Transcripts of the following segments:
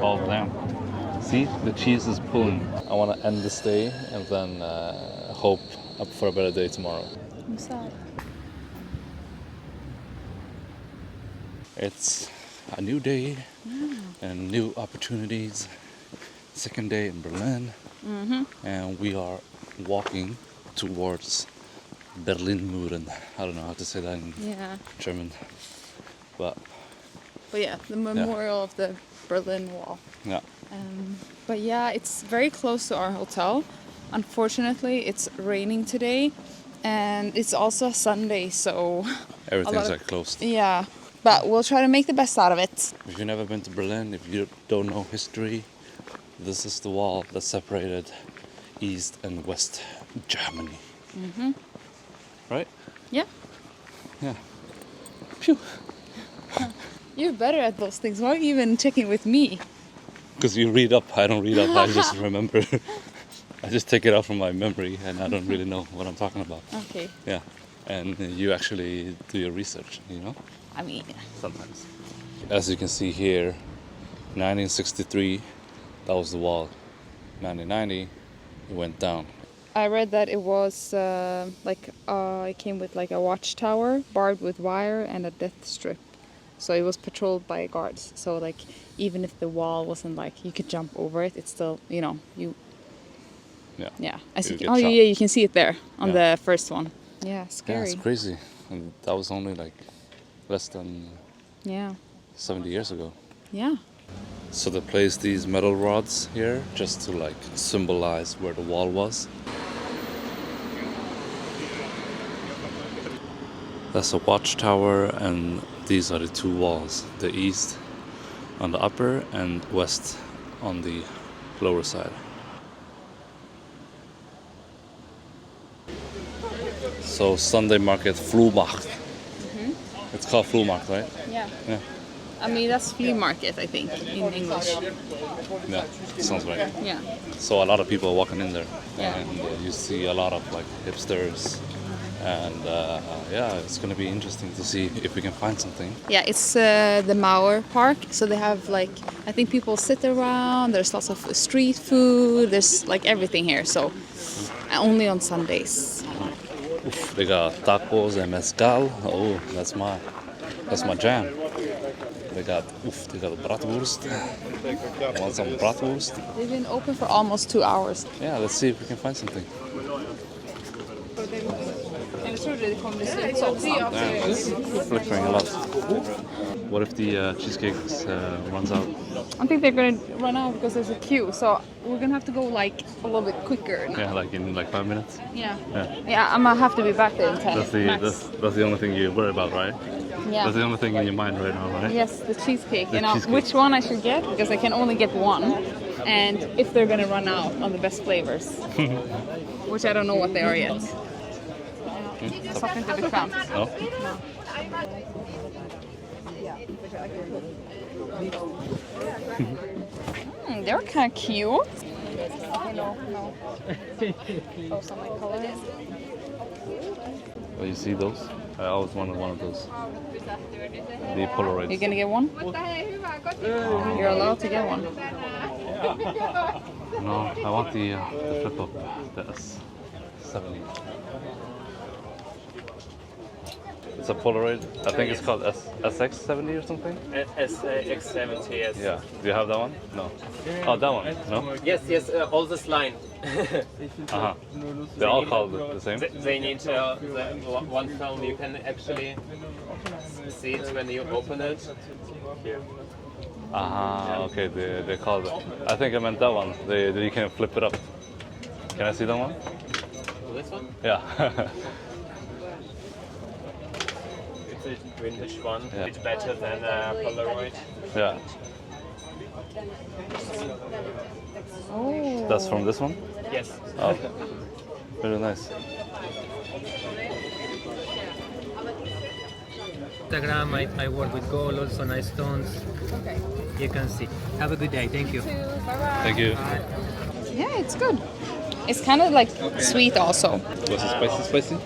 Oh, damn. See, the cheese is pulling. I want to end this day and then hope up for a better day tomorrow. I'm sad. It's a new day and new opportunities. Second day in Berlin. And we are walking towards Berlinmuren. I don't know how to say that in German. But yeah, the memorial of the Berlin Wall. Yeah. But yeah, it's very close to our hotel. Unfortunately, it's raining today, and it's also a Sunday, so everything's like closed. Yeah, but we'll try to make the best out of it. If you've never been to Berlin, if you don't know history, this is the wall that separated East and West Germany. Right? Yeah. Yeah. Phew. You're better at those things. Why are you even checking with me? Because you read up, I don't read up, I just remember. I just take it out from my memory and I don't really know what I'm talking about. Okay. Yeah. And you actually do your research, you know? I mean, sometimes. As you can see here, 1963, that was the wall. 1990, it went down. I read that it was it came with like a watchtower, barbed with wire, and a death strip. So it was patrolled by guards. So like even if the wall wasn't like you could jump over it, it's still you. Yeah. You can see it there on the first one. Yeah, scary. Yeah, it's crazy. And that was only like less than 70 years ago. Yeah. So they placed these metal rods here just to like symbolize where the wall was. That's a watchtower, and these are the two walls. The east on the upper and west on the lower side. So Sunday market, Flohmarkt. It's called Flohmarkt, right? Yeah. Yeah. I mean, that's flea market, I think, in English. Yeah, sounds right. Yeah. So a lot of people are walking in there. Yeah. And you see a lot of like hipsters. And it's going to be interesting to see if we can find something. Yeah, it's the Mauerpark. So they have like, I think people sit around. There's lots of street food. There's like everything here. So only on Sundays. Oof, they got tacos and mezcal. Oh, that's my jam. They got bratwurst. Want some bratwurst? They've been open for almost 2 hours. Yeah, let's see if we can find something. Yeah, it's flickering a lot. What if the cheesecake runs out? I think they're going to run out because there's a queue. So we're going to have to go like a little bit quicker. Yeah, like in like 5 minutes? Yeah, I'm going to have to be back there in 10 That's the only thing you worry about, right? Yeah. That's the only thing in your mind right now, right? Yes, the cheesecake. Which one I should get, because I can only get one. And if they're going to run out on the best flavors. Which I don't know what they are yet. Something to be found. No? They're kind of cute. Oh, you see those? I always wanted one of those. The Polaroids. You're gonna get one? You're allowed to get one. No, I want the flip up, the S70. It's a Polaroid. I think it's called SX70 or something. SX70, yes. Yeah. Do you have that one? No. Oh, that one? No. Yes, all this line. They're all called the same. They need one film. You can actually see it when you open it. Here. Okay. They're called. I think I meant that one. You can flip it up. Can I see that one? This one? Yeah. It's a vintage one. Yeah. It's better than a Polaroid. Yeah. Oh. That's from this one? Yes. Oh, very nice. Instagram, I work with gold, also nice stones. Okay. You can see. Have a good day. Thank you. Bye-bye. Thank you. Yeah, it's good. It's kind of like sweet also. Was it spicy?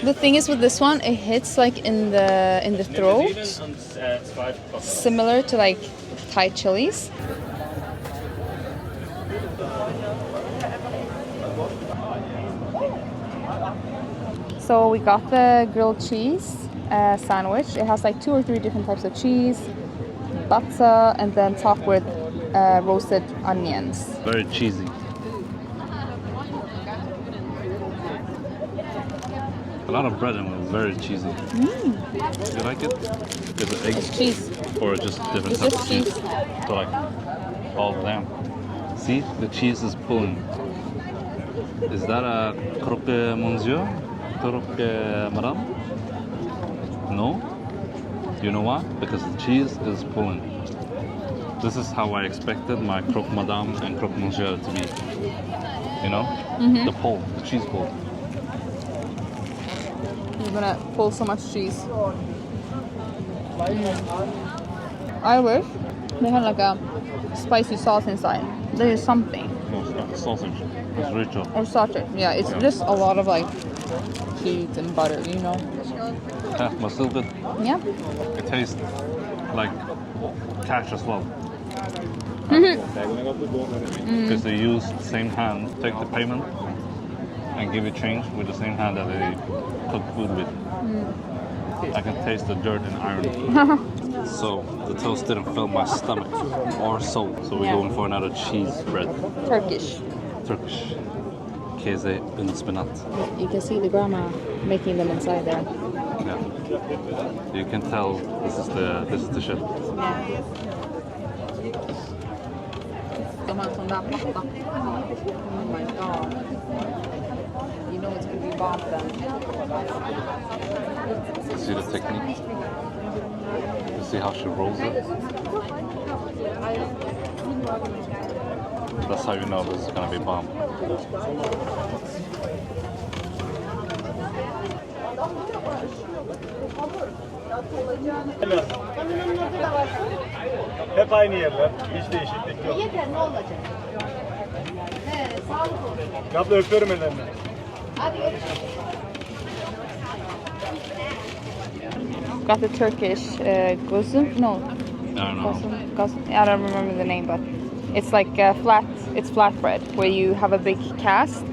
The thing is with this one, it hits like in the throat, similar to like Thai chilies. So we got the grilled cheese sandwich. It has like 2 or 3 different types of cheese, butter, and then topped with roasted onions. Very cheesy. A lot of bread and it's very cheesy. You like it? Is it eggs? It's cheese. Or just different It's types just of cheese? cheese. So like, all of them. See, the cheese is pulling. Is that a croque monsieur? Croque madame? No? You know why? Because the cheese is pulling. This is how I expected my croque madame and croque monsieur to be. You know? The pull, the cheese pull. You're gonna pull so much cheese. I wish they had like a spicy sauce inside. There is something. No, it's not sausage. It's richo. Or sausage. Yeah, it's just a lot of like cheese and butter, you know? Yeah, but still good. Yeah. It tastes like cash as well. Because they use the same hand, take the payment and give you change with the same hand that they cook food with. I can taste the dirt and iron. So the toast didn't fill my stomach or soul. So we're going for another cheese bread. Turkish. Turkish. Käse und spinat. You can see the grandma making them inside there. Yeah. You can tell this is the shit. Oh my god. You know it's gonna be bomb then. See the technique? You see how she rolls it? That's how you know this is gonna be bomb. Hep aynı yerler. Hiç değişiklik yok. Yeter ne olacak? He, sağlık olsun. Abla öpüyorum ellerinden. Hadi Got the Turkish guzum? No. I don't know. Guzum. I don't remember the name, but it's like it's flatbread where you have a big cast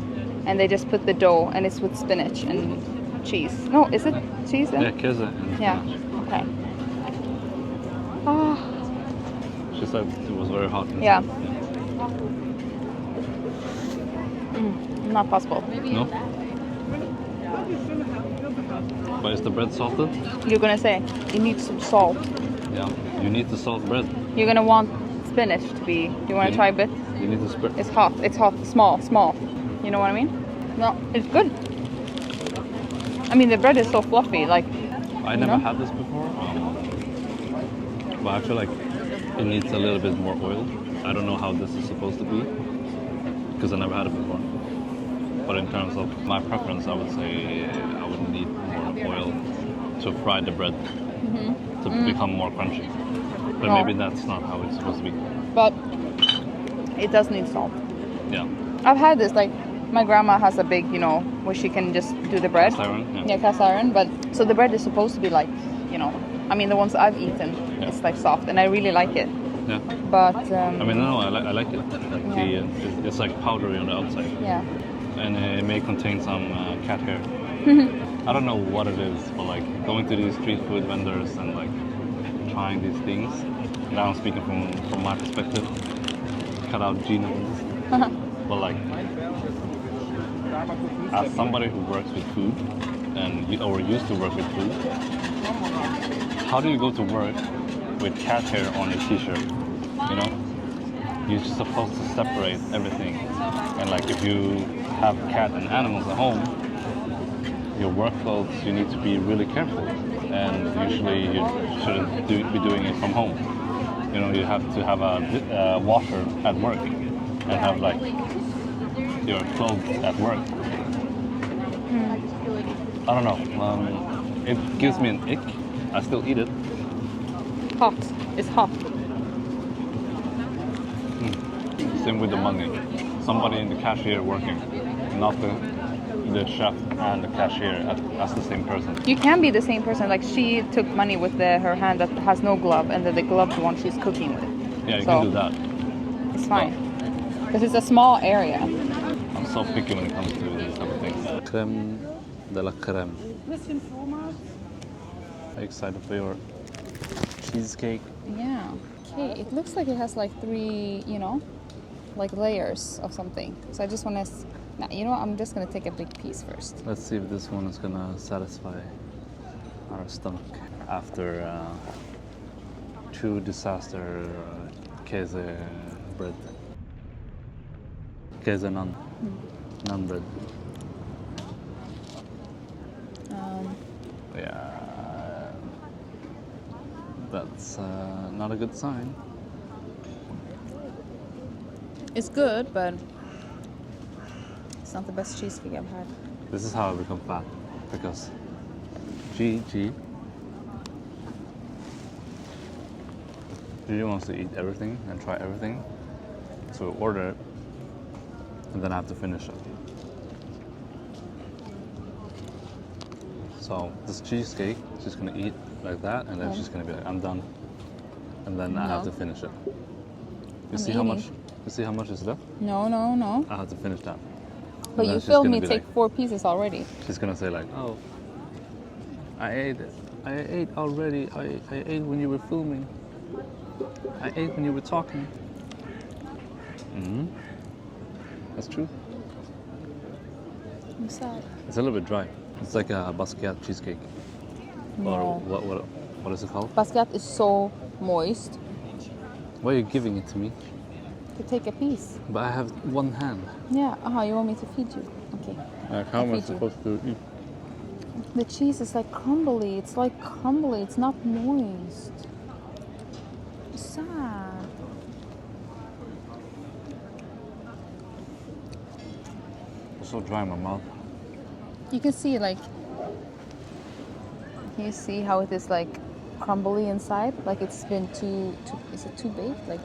and they just put the dough and it's with spinach and cheese. No, is it cheese then? Yeah, käse and Yeah. spinach. Okay. Oh, She said it was very hot. yeah. Not possible. No? But is the bread salted? You're gonna say it needs some salt. Yeah. You need the salt bread. You're gonna want spinach to be. You wanna try a bit? You need the spread. It's hot. It's hot. Small. You know what I mean? No, it's good. I mean, the bread is so fluffy. Like, I never had this before. But I feel like it needs a little bit more oil. I don't know how this is supposed to be because I never had it before. But in terms of my preference, I would say I would need more oil to fry the bread to become more crunchy. But No. maybe that's not how it's supposed to be. but it does need salt. Yeah. I've had this. Like, my grandma has a big, where she can just do the bread. Cast iron, yeah. Yeah, cast iron. But so the bread is supposed to be like, I mean, the ones I've eaten, Yeah. it's like soft, and I really like it. Yeah. But I mean, no, I like it. Like it's like powdery on the outside. yeah. And it may contain some cat hair. I don't know what it is, but like going to these street food vendors and like trying these things. Now I'm speaking from my perspective. Cut out Gina on this. But like, as somebody who works with food or used to work with food, how do you go to work with cat hair on your t-shirt? You know? You're just supposed to separate everything. And like if you have cat and animals at home, your work clothes, you need to be really careful. And usually you shouldn't be doing it from home. You have to have a washer at work and have like your clothes at work. I don't know. It gives me an ick. I still eat it. Hot. It's hot. Same with the money. Somebody in the cashier working, not the chef and the cashier as the same person. You can be the same person. Like, she took money with her hand that has no glove, and then the gloved one she's cooking with. Yeah, you So, can do that. It's fine. Because it's a small area. I'm so picky when it comes to these type of things. Crème de la crème. Are you excited for your cheesecake? Yeah. Okay, it looks like it has like 3, you know, like layers of something. So I just want to, nah, you know what? I'm just going to take a big piece first. Let's see if this one is gonna satisfy our stomach after 2 disaster käse bread. Käse naan. Naan bread. Yeah, that's not a good sign. It's good, but it's not the best cheesecake I've had. This is how I become fat, because G wants to eat everything and try everything, so we order it, and then I have to finish it. So this cheesecake, she's gonna eat like that, and then she's gonna be like, I'm done, and then I have No. to finish it. You I'm see how eating. much? You see how much is left? No, no, no. I have to finish that. But And then you she's filmed gonna me be take like- 4 pieces already. She's gonna say like, oh, I ate already. I ate when you were filming. I ate when you were talking. That's true. I'm sad. It's a little bit dry. It's like a Basquiat cheesecake. Or No. what is it called? Basquiat is so moist. Why are you giving it to me? To take a piece. But I have one hand. Yeah. You want me to feed you? Okay. How am I feed you. supposed to eat? The cheese is like crumbly. It's like crumbly. It's not moist. It's sad. It's so dry in my mouth. You can see like. Can you see how it is like crumbly inside? Like it's been too is it too baked? Like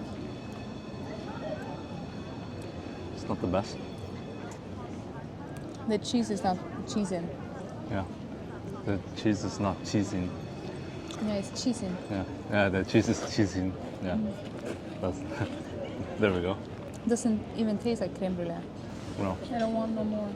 It's not the best. the cheese is not cheesing. Yeah. The cheese is not cheesing. Yeah, it's cheesing. Yeah, the cheese is cheesing. Yeah. That's there we go. Doesn't even taste like creme brulee. No. I don't want no more.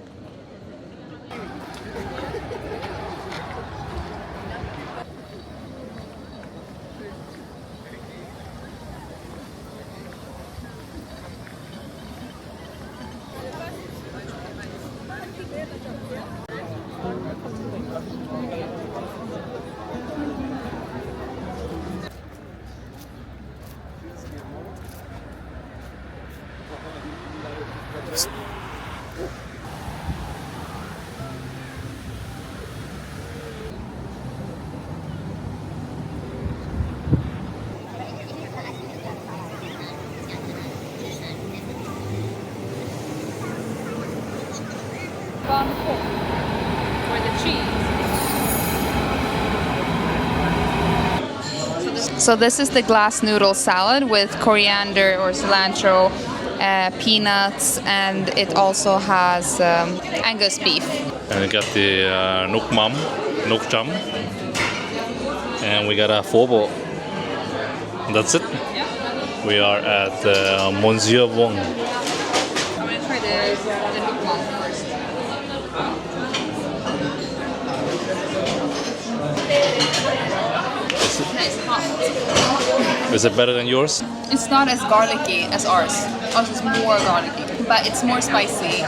For the cheese. So this is the glass noodle salad with coriander or cilantro, peanuts, and it also has Angus beef. And we got the nok cham, and we got a phobo. That's it. We are at Monsieur Vuong. I'm gonna try the nukmam first. Nice hot. Is it better than yours? It's not as garlicky as ours. Ours is more garlicky, but it's more spicy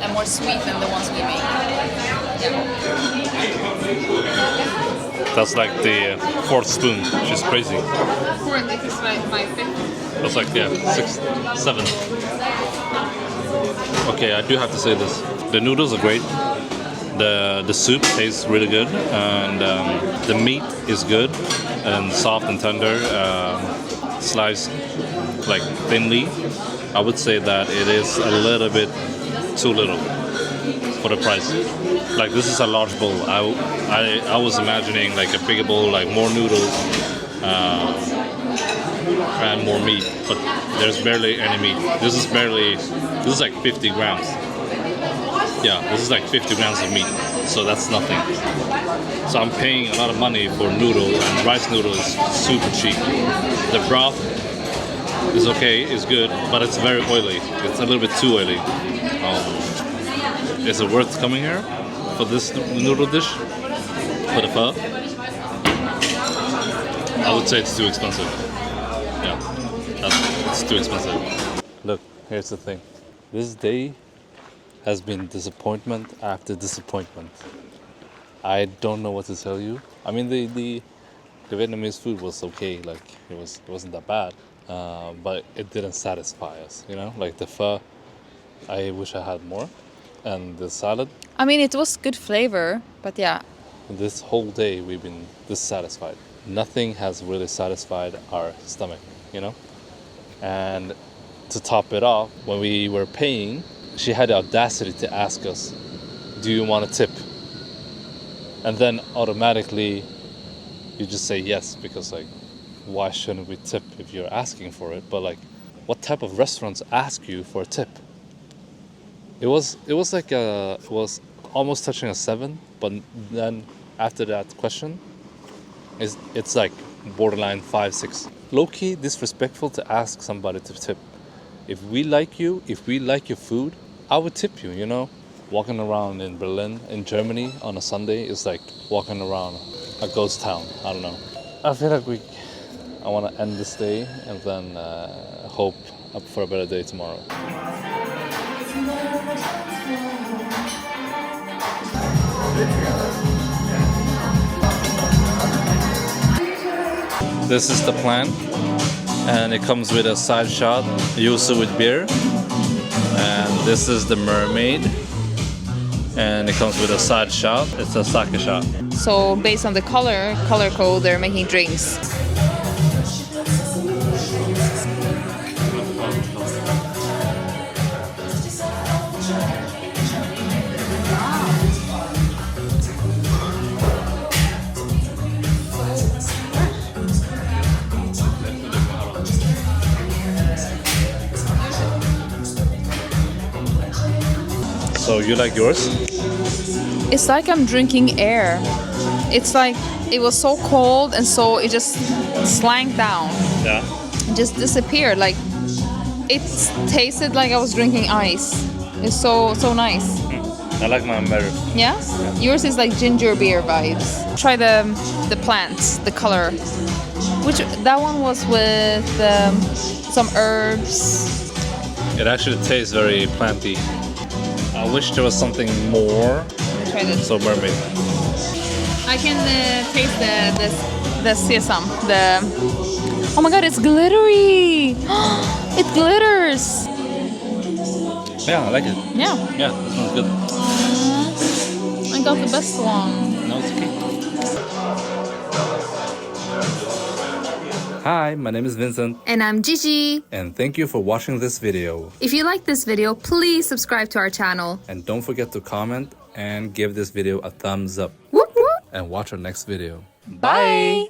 and more sweet than the ones we make. That's like the 4th spoon. She's crazy. This is my fifth. That's like 6, 7. Okay, I do have to say this. The noodles are great. The soup tastes really good, and the meat is good and soft and tender, sliced like thinly. I would say that it is a little bit too little for the price. Like this is a large bowl. I was imagining like a bigger bowl, like more noodles and more meat, but there's barely any meat. This is like 50 grams. Yeah, this is like 50 grams of meat, so that's nothing. So I'm paying a lot of money for noodle, and rice noodle is super cheap. The broth is okay, it's good, but it's very oily. It's a little bit too oily. Is it worth coming here for this noodle dish? For the pho? I would say it's too expensive. Yeah, it's too expensive. Look, here's the thing. This day has been disappointment after disappointment. I don't know what to tell you. I mean, the Vietnamese food was okay. Like it wasn't that bad, but it didn't satisfy us. You know, like the pho. I wish I had more, and the salad. I mean, it was good flavor, but yeah. This whole day we've been dissatisfied. Nothing has really satisfied our stomach, you know? And to top it off, when we were paying, she had the audacity to ask us, do you want a tip? And then automatically you just say yes, because like, why shouldn't we tip if you're asking for it? But like, what type of restaurants ask you for a tip? It was almost touching a 7, but then after that question, it's like borderline 5, 6. Low-key disrespectful to ask somebody to tip. If we like you, if we like your food, I would tip you, you know? Walking around in Berlin, in Germany on a Sunday is like walking around a ghost town. I don't know. I feel like I want to end this day and then hope up for a better day tomorrow. This is the plan, and it comes with a side shot, yuzu with beer, and this is the mermaid, and it comes with a side shot. It's a sake shot. So based on the color code, they're making drinks. So you like yours? It's like I'm drinking air. It's like it was so cold and so it just slanked down. Yeah. It just disappeared. Like it tasted like I was drinking ice. It's so nice. I like mine better. Yeah? Yours is like ginger beer vibes. Try the plants, the color. That one was with some herbs. It actually tastes very planty. I wish there was something more. Try this. So mermaid. I can taste the sesame. Oh my god, it's glittery! It glitters! Yeah, I like it. Yeah. Yeah, this one's good. I got the best one. No, it's okay. Hi, my name is Vincent. And I'm Gigi. And thank you for watching this video. If you like this video, please subscribe to our channel. And don't forget to comment and give this video a thumbs up. Whoop whoop! And watch our next video. Bye.